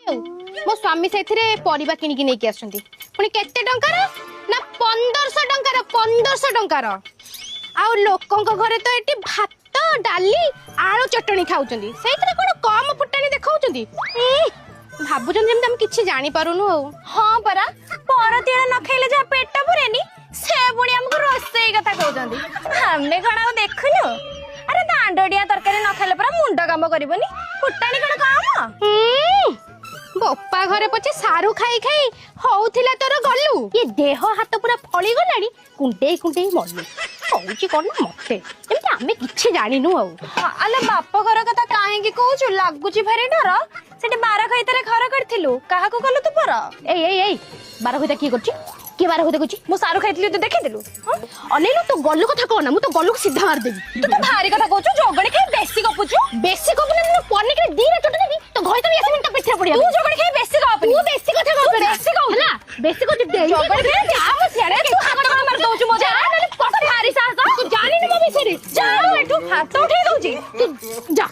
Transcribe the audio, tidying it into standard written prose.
मो स्वामी से परिबा किनिकी नेकी आछंती पुणी केते टंकार ना 1500 टंकार 1500 टंकार आ लोकंक घरे तो एटी भात डाली आलू चटणी खाउचंती सेइतरे कोन कम फुटाणी देखाउचंती भाबुचंती जेम हम किछि जानि पारुनु हाँ परा परतीय न खाइले जा पेट पुरेनी से पुणी हमको रोसई कथा कहउचंती हमें कोन आ देखुनु अरे दांडडिया तरकारी न खाइले परा मुंड काम करबनी फुटाणी कोन काम बप्पा घरे पछे सारू खाई खाई होउथिला तोर गल्लू ये देह हाथ पूरा फळी गलानी कुंडे कुंडे मरलू होउची कोन मते एमते आमे किछि जानिनु अले बाप घर कथा काहे की कहउछु लागुची भारी डर सेठी 12 खैतरे घर करथिलु काहा को कलु तू पर ए 12 खैता की करछि के 12 खैता करछि मु सारू खाइतली तू देखिथिलु अनेलो तो गल्लू कथा कहना मु तो गल्लू को सीधा मार देबी तू तो भारी कथा कहउछु जोगणी खाइ बेसी गपुछु ना पन्नी के दीरा चोट देबी तो घय तो यासमिन तो पिठरा पड़िया तू जोगणी खाइ बेसी गप तू बेसी कथा कहू बेसी कहू ना बेसी को दे जोगणी खाइ जा सियाड़े तू हाथ मार दउछु मो जा नले पट भारी साहस तू जानिनु मो विषय रे जा एठू हाथ उठै दउची तू जा